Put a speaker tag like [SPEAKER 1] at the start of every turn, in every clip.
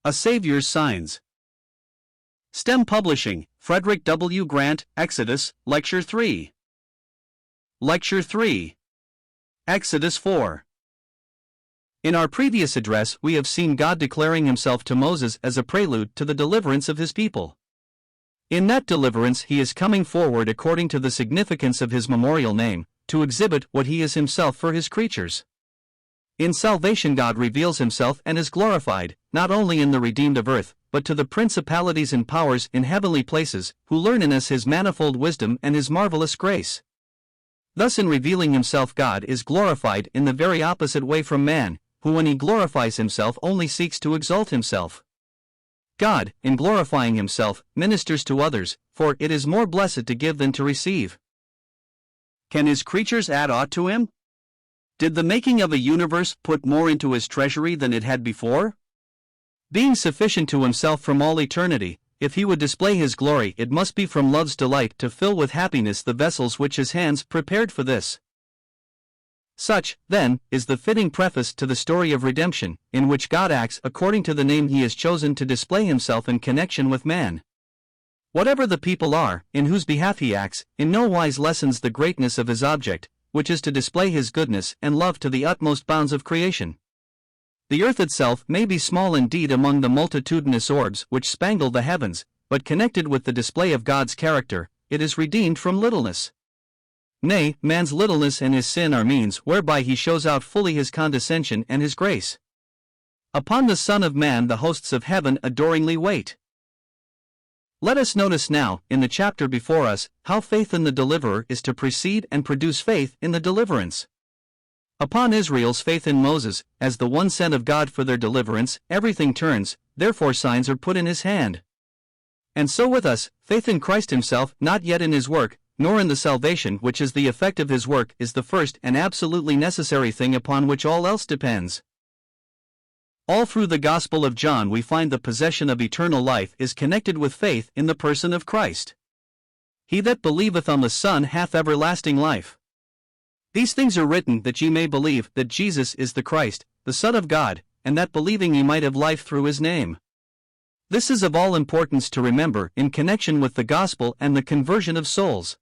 [SPEAKER 1] A Saviour's Signs. STEM Publishing, Frederick W. Grant, Exodus, Lecture 3. Lecture 3. Exodus 4. In our previous address, we have seen God declaring himself to Moses as a prelude to the deliverance of his people. In that deliverance, he is coming forward according to the significance of his memorial name, to exhibit what he is himself for his creatures. In salvation, God reveals himself and is glorified, not only in the redeemed of earth, but to the principalities and powers in heavenly places, who learn in us his manifold wisdom and his marvelous grace. Thus, in revealing himself, God is glorified in the very opposite way from man, who when he glorifies himself only seeks to exalt himself. God, in glorifying himself, ministers to others, for it is more blessed to give than to receive. Can his creatures add aught to him? Did the making of a universe put more into his treasury than it had before? Being sufficient to himself from all eternity, if he would display his glory, it must be from love's delight to fill with happiness the vessels which his hands prepared for this. Such, then, is the fitting preface to the story of redemption, in which God acts according to the name he has chosen to display himself in connection with man. Whatever the people are, in whose behalf he acts, in no wise lessens the greatness of his object, which is to display his goodness and love to the utmost bounds of creation. The earth itself may be small indeed among the multitudinous orbs which spangle the heavens, but connected with the display of God's character, it is redeemed from littleness. Nay, man's littleness and his sin are means whereby he shows out fully his condescension and his grace. Upon the Son of Man the hosts of heaven adoringly wait. Let us notice now, in the chapter before us, how faith in the deliverer is to precede and produce faith in the deliverance. Upon Israel's faith in Moses, as the one sent of God for their deliverance, everything turns, therefore signs are put in his hand. And so with us, faith in Christ himself, not yet in his work, nor in the salvation which is the effect of his work, is the first and absolutely necessary thing upon which all else depends. All through the Gospel of John we find the possession of eternal life is connected with faith in the person of Christ. He that believeth on the Son hath everlasting life. These things are written that ye may believe that Jesus is the Christ, the Son of God, and that believing ye might have life through his name. This is of all importance to remember in connection with the gospel and the conversion of souls.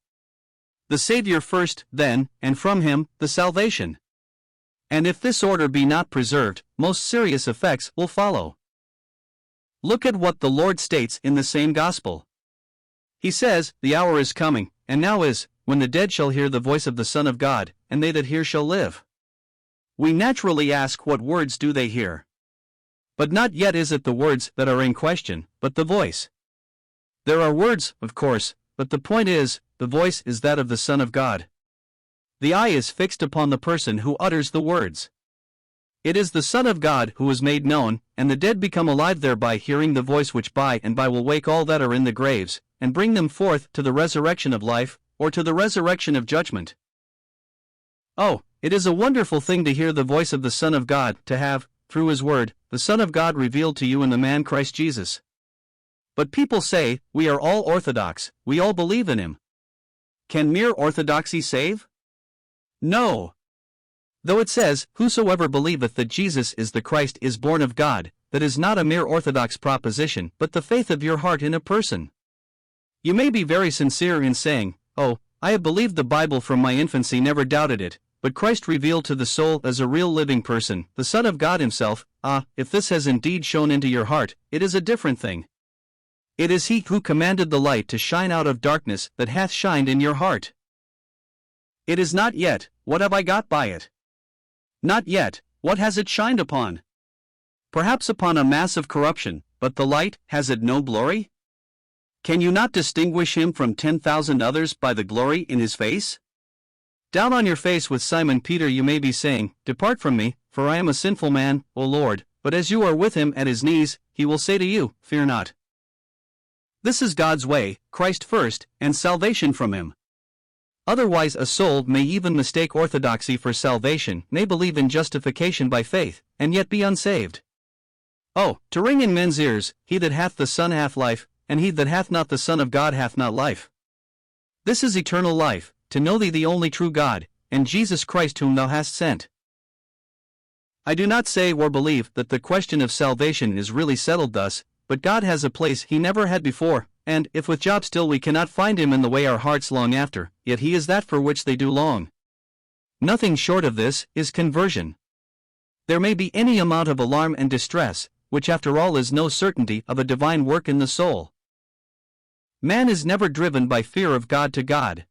[SPEAKER 1] The Saviour first, then, and from him, the salvation. And if this order be not preserved, most serious effects will follow. Look at what the Lord states in the same gospel. He says, "The hour is coming, and now is, when the dead shall hear the voice of the Son of God, and they that hear shall live." We naturally ask, what words do they hear? But not yet is it the words that are in question, but the voice. There are words, of course, but the point is, the voice is that of the Son of God. The eye is fixed upon the person who utters the words. It is the Son of God who is made known, and the dead become alive thereby, hearing the voice which by and by will wake all that are in the graves, and bring them forth to the resurrection of life, or to the resurrection of judgment. Oh, it is a wonderful thing to hear the voice of the Son of God, to have, through his word, the Son of God revealed to you in the man Christ Jesus. But people say, we are all orthodox, we all believe in him. Can mere orthodoxy save? No. Though it says, whosoever believeth that Jesus is the Christ is born of God, that is not a mere orthodox proposition, but the faith of your heart in a person. You may be very sincere in saying, oh, I have believed the Bible from my infancy, never doubted it, but Christ revealed to the soul as a real living person, the Son of God himself. If this has indeed shone into your heart, it is a different thing. It is he who commanded the light to shine out of darkness that hath shined in your heart. It is not yet, what have I got by it? Not yet, what has it shined upon? Perhaps upon a mass of corruption, but the light, has it no glory? Can you not distinguish him from 10,000 others by the glory in his face? Down on your face with Simon Peter you may be saying, "Depart from me, for I am a sinful man, O Lord," but as you are with him at his knees, he will say to you, "Fear not." This is God's way, Christ first, and salvation from him. Otherwise a soul may even mistake orthodoxy for salvation, may believe in justification by faith, and yet be unsaved. Oh, to ring in men's ears, he that hath the Son hath life, and he that hath not the Son of God hath not life. This is eternal life, 'to know thee the only true God, and Jesus Christ whom thou hast sent.' I do not say or believe that the question of salvation is really settled thus, but God has a place He never had before, and if with Job still we cannot find Him in the way our hearts long after, yet He is that for which they do long. Nothing short of this is conversion. There may be any amount of alarm and distress, which after all is no certainty of a divine work in the soul. Man is never driven by fear of God to God.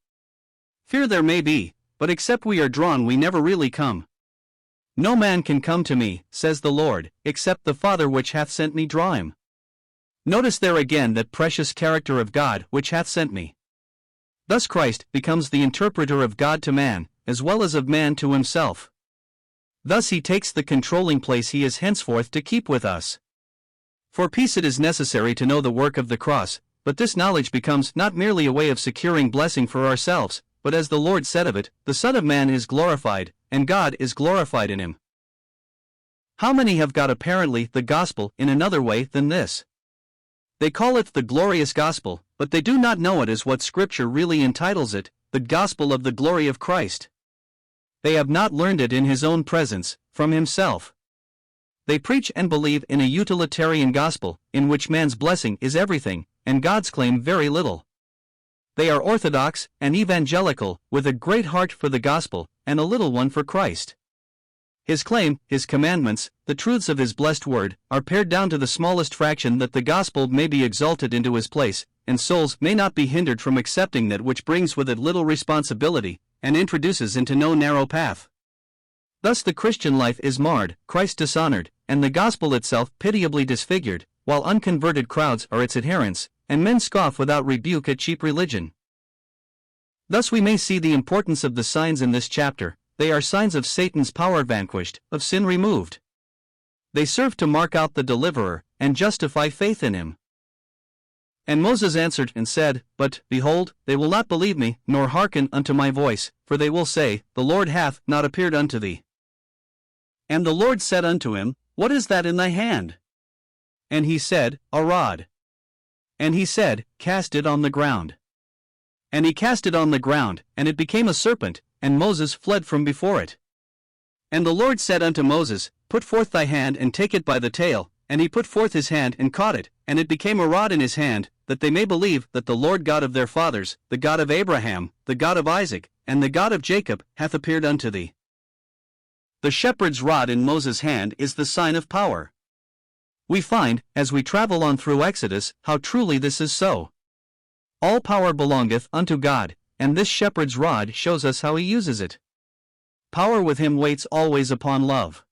[SPEAKER 1] Fear there may be, but except we are drawn we never really come. No man can come to me, says the Lord, except the Father which hath sent me draw him. Notice there again that precious character of God which hath sent me. Thus Christ becomes the interpreter of God to man, as well as of man to himself. Thus he takes the controlling place he is henceforth to keep with us. For peace it is necessary to know the work of the cross, but this knowledge becomes not merely a way of securing blessing for ourselves, but as the Lord said of it, the Son of Man is glorified, and God is glorified in him. How many have got apparently the gospel in another way than this? They call it the glorious gospel, but they do not know it as what Scripture really entitles it, the gospel of the glory of Christ. They have not learned it in His own presence, from Himself. They preach and believe in a utilitarian gospel, in which man's blessing is everything, and God's claim very little. They are orthodox and evangelical, with a great heart for the gospel, and a little one for Christ. His claim, His commandments, the truths of His blessed word, are pared down to the smallest fraction that the gospel may be exalted into His place, and souls may not be hindered from accepting that which brings with it little responsibility, and introduces into no narrow path. Thus the Christian life is marred, Christ dishonored, and the gospel itself pitiably disfigured, while unconverted crowds are its adherents, and men scoff without rebuke at cheap religion. Thus we may see the importance of the signs in this chapter. They are signs of Satan's power vanquished, of sin removed. They serve to mark out the deliverer, and justify faith in him. And Moses answered and said, But, behold, they will not believe me, nor hearken unto my voice, for they will say, The Lord hath not appeared unto thee. And the Lord said unto him, What is that in thy hand? And he said, A rod. And he said, Cast it on the ground. And he cast it on the ground, and it became a serpent, and Moses fled from before it. And the Lord said unto Moses, Put forth thy hand and take it by the tail. And he put forth his hand and caught it, and it became a rod in his hand, that they may believe that the Lord God of their fathers, the God of Abraham, the God of Isaac, and the God of Jacob, hath appeared unto thee. The shepherd's rod in Moses' hand is the sign of power. We find, as we travel on through Exodus, how truly this is so. All power belongeth unto God, and this shepherd's rod shows us how He uses it. Power with Him waits always upon love.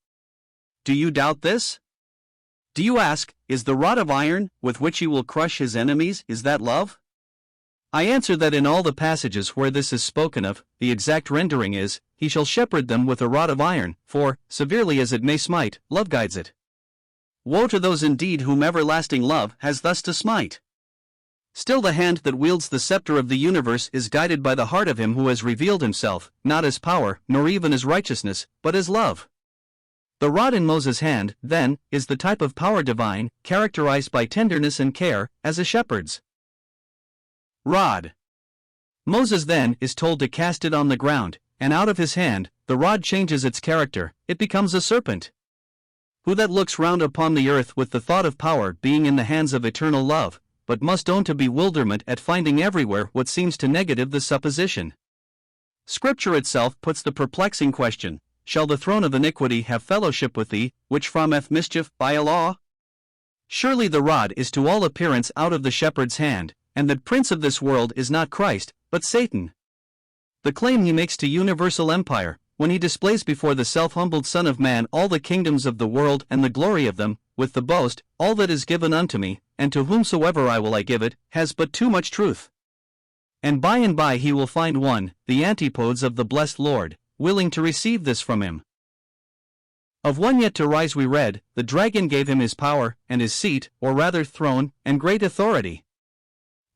[SPEAKER 1] Do you doubt this? Do you ask, is the rod of iron, with which He will crush His enemies, is that love? I answer that in all the passages where this is spoken of, the exact rendering is, He shall shepherd them with a rod of iron, for, severely as it may smite, love guides it. Woe to those indeed whom everlasting love has thus to smite! Still the hand that wields the scepter of the universe is guided by the heart of Him who has revealed Himself, not as power, nor even as righteousness, but as love. The rod in Moses' hand, then, is the type of power divine, characterized by tenderness and care, as a shepherd's. Rod. Moses then is told to cast it on the ground, and out of his hand, the rod changes its character, it becomes a serpent. Who that looks round upon the earth with the thought of power being in the hands of eternal love, but must own to bewilderment at finding everywhere what seems to negative the supposition. Scripture itself puts the perplexing question, Shall the throne of iniquity have fellowship with thee, which frameth mischief by a law? Surely the rod is to all appearance out of the shepherd's hand, and the prince of this world is not Christ, but Satan. The claim he makes to universal empire, when he displays before the self-humbled Son of Man all the kingdoms of the world and the glory of them, with the boast, All that is given unto me, and to whomsoever I will I give it, has but too much truth. And by he will find one, the antipodes of the blessed Lord, willing to receive this from him. Of one yet to rise we read, the dragon gave him his power, and his seat, or rather throne, and great authority.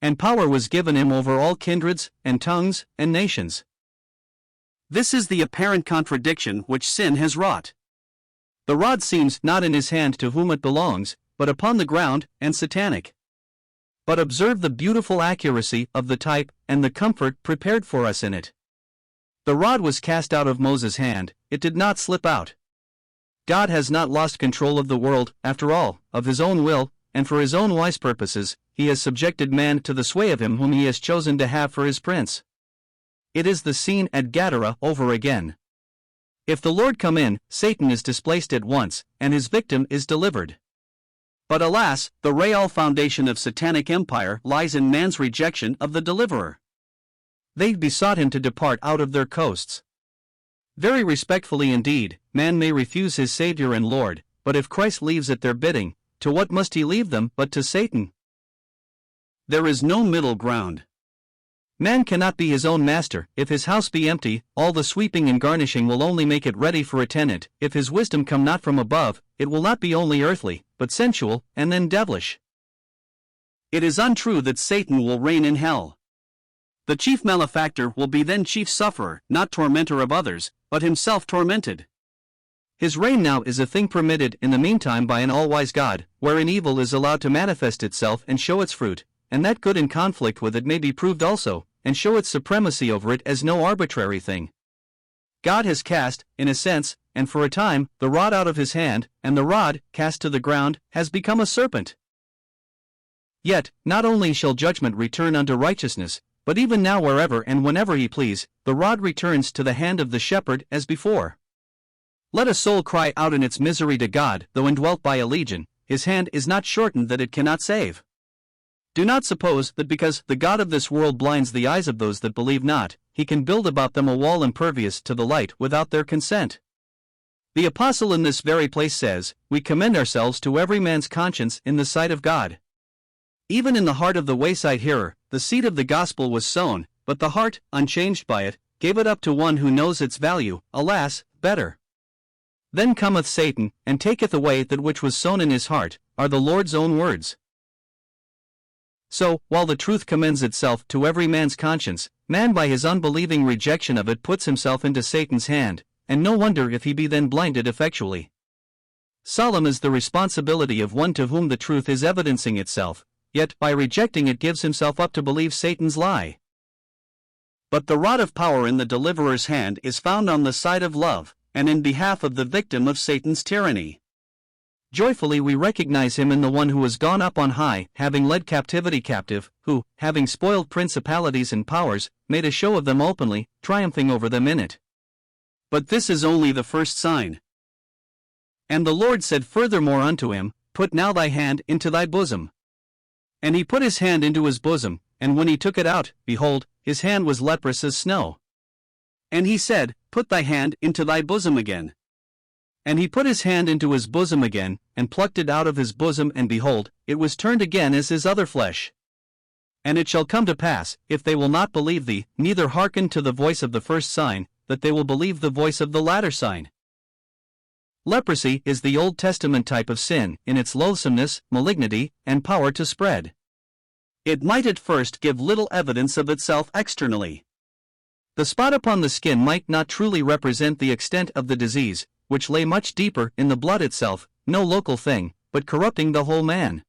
[SPEAKER 1] And power was given him over all kindreds, and tongues, and nations. This is the apparent contradiction which sin has wrought. The rod seems not in his hand to whom it belongs, but upon the ground, and satanic. But observe the beautiful accuracy of the type, and the comfort prepared for us in it. The rod was cast out of Moses' hand, it did not slip out. God has not lost control of the world, after all, of his own will, and for his own wise purposes, he has subjected man to the sway of him whom he has chosen to have for his prince. It is the scene at Gadara over again. If the Lord come in, Satan is displaced at once, and his victim is delivered. But alas, the real foundation of satanic empire lies in man's rejection of the deliverer. They besought him to depart out of their coasts. Very respectfully indeed, man may refuse his Saviour and Lord, but if Christ leaves at their bidding, to what must he leave them but to Satan? There is no middle ground. Man cannot be his own master. If his house be empty, all the sweeping and garnishing will only make it ready for a tenant. If his wisdom come not from above, it will not be only earthly, but sensual, and then devilish. It is untrue that Satan will reign in hell. The chief malefactor will be then chief sufferer, not tormentor of others, but himself tormented. His reign now is a thing permitted in the meantime by an all-wise God, wherein evil is allowed to manifest itself and show its fruit, and that good in conflict with it may be proved also, and show its supremacy over it as no arbitrary thing. God has cast, in a sense, and for a time, the rod out of his hand, and the rod, cast to the ground, has become a serpent. Yet, not only shall judgment return unto righteousness, but even now wherever and whenever he please, the rod returns to the hand of the shepherd as before. Let a soul cry out in its misery to God, though indwelt by a legion, his hand is not shortened that it cannot save. Do not suppose that because the God of this world blinds the eyes of those that believe not, he can build about them a wall impervious to the light without their consent. The apostle in this very place says, "We commend ourselves to every man's conscience in the sight of God." Even in the heart of the wayside hearer, the seed of the gospel was sown, but the heart, unchanged by it, gave it up to one who knows its value, alas, better. Then cometh Satan, and taketh away that which was sown in his heart, are the Lord's own words. So, while the truth commends itself to every man's conscience, man by his unbelieving rejection of it puts himself into Satan's hand, and no wonder if he be then blinded effectually. Solemn is the responsibility of one to whom the truth is evidencing itself, yet by rejecting it gives himself up to believe Satan's lie. But the rod of power in the deliverer's hand is found on the side of love, and in behalf of the victim of Satan's tyranny. Joyfully we recognize him in the one who has gone up on high, having led captivity captive, who, having spoiled principalities and powers, made a show of them openly, triumphing over them in it. But this is only the first sign. And the Lord said furthermore unto him, Put now thy hand into thy bosom. And he put his hand into his bosom, and when he took it out, behold, his hand was leprous as snow. And he said, Put thy hand into thy bosom again. And he put his hand into his bosom again, and plucked it out of his bosom, and behold, it was turned again as his other flesh. And it shall come to pass, if they will not believe thee, neither hearken to the voice of the first sign, that they will believe the voice of the latter sign. Leprosy is the Old Testament type of sin, in its loathsomeness, malignity, and power to spread. It might at first give little evidence of itself externally. The spot upon the skin might not truly represent the extent of the disease, which lay much deeper in the blood itself, no local thing, but corrupting the whole man.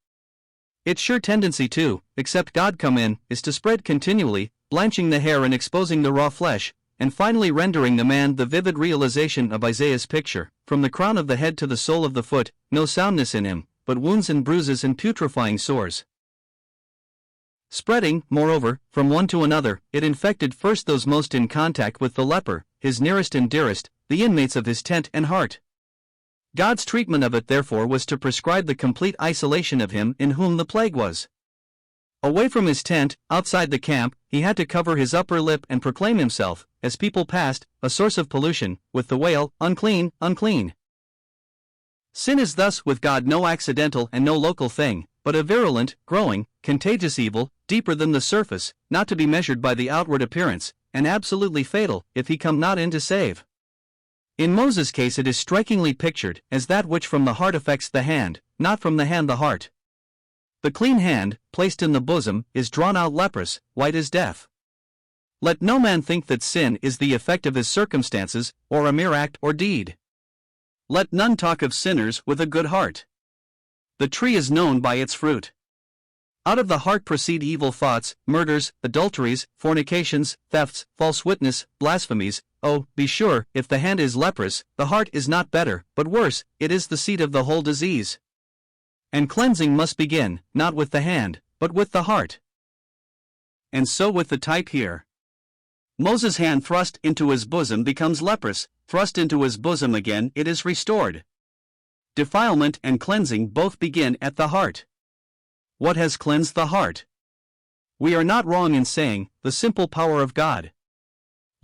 [SPEAKER 1] Its sure tendency to, except God come in, is to spread continually, blanching the hair and exposing the raw flesh, and finally rendering the man the vivid realization of Isaiah's picture, from the crown of the head to the sole of the foot, no soundness in him, but wounds and bruises and putrefying sores. Spreading, moreover, from one to another, it infected first those most in contact with the leper, his nearest and dearest, the inmates of his tent and heart. God's treatment of it therefore was to prescribe the complete isolation of him in whom the plague was. Away from his tent, outside the camp, he had to cover his upper lip and proclaim himself, as people passed, a source of pollution, with the wail, Unclean, unclean. Sin is thus with God no accidental and no local thing, but a virulent, growing, contagious evil, deeper than the surface, not to be measured by the outward appearance, and absolutely fatal, if he come not in to save. In Moses' case it is strikingly pictured as that which from the heart affects the hand, not from the hand the heart. The clean hand, placed in the bosom, is drawn out leprous, white as death. Let no man think that sin is the effect of his circumstances, or a mere act or deed. Let none talk of sinners with a good heart. The tree is known by its fruit. Out of the heart proceed evil thoughts, murders, adulteries, fornications, thefts, false witness, blasphemies, Oh, be sure, if the hand is leprous, the heart is not better, but worse, it is the seat of the whole disease. And cleansing must begin, not with the hand, but with the heart. And so with the type here. Moses' hand thrust into his bosom becomes leprous, thrust into his bosom again it is restored. Defilement and cleansing both begin at the heart. What has cleansed the heart? We are not wrong in saying, the simple power of God.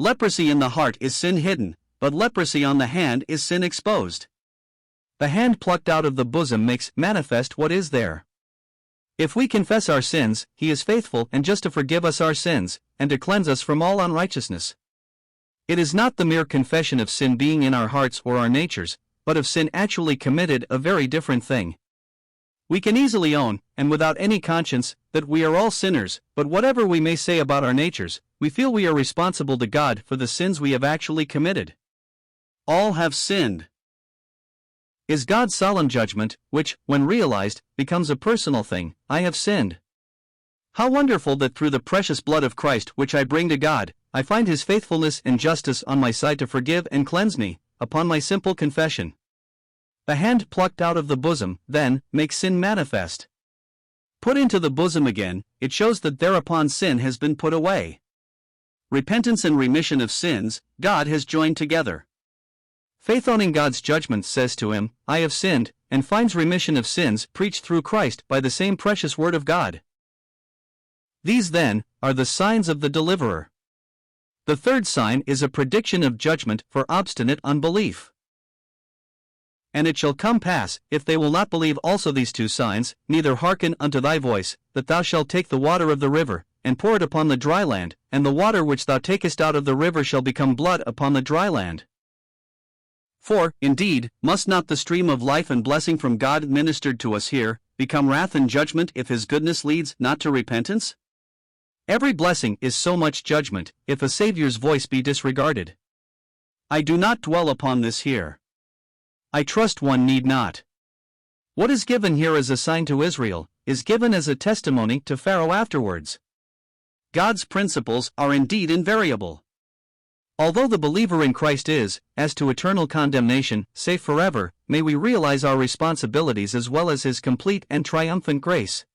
[SPEAKER 1] Leprosy in the heart is sin hidden, but leprosy on the hand is sin exposed. The hand plucked out of the bosom makes manifest what is there. If we confess our sins, He is faithful and just to forgive us our sins, and to cleanse us from all unrighteousness. It is not the mere confession of sin being in our hearts or our natures, but of sin actually committed, a very different thing. We can easily own, and without any conscience, that we are all sinners, but whatever we may say about our natures, we feel we are responsible to God for the sins we have actually committed. All have sinned. Is God's solemn judgment, which, when realized, becomes a personal thing, I have sinned. How wonderful that through the precious blood of Christ which I bring to God, I find His faithfulness and justice on my side to forgive and cleanse me, upon my simple confession. The hand plucked out of the bosom, then, makes sin manifest. Put into the bosom again, it shows that thereupon sin has been put away. Repentance and remission of sins, God has joined together. Faith owning God's judgment says to him, I have sinned, and finds remission of sins preached through Christ by the same precious word of God. These, then, are the signs of the deliverer. The third sign is a prediction of judgment for obstinate unbelief. And it shall come pass, if they will not believe also these two signs, neither hearken unto thy voice, that thou shalt take the water of the river, and pour it upon the dry land, and the water which thou takest out of the river shall become blood upon the dry land. For, indeed, must not the stream of life and blessing from God ministered to us here, become wrath and judgment if His goodness leads not to repentance? Every blessing is so much judgment, if a Saviour's voice be disregarded. I do not dwell upon this here. I trust one need not. What is given here as a sign to Israel, is given as a testimony to Pharaoh afterwards. God's principles are indeed invariable. Although the believer in Christ is, as to eternal condemnation, safe forever, may we realize our responsibilities as well as His complete and triumphant grace.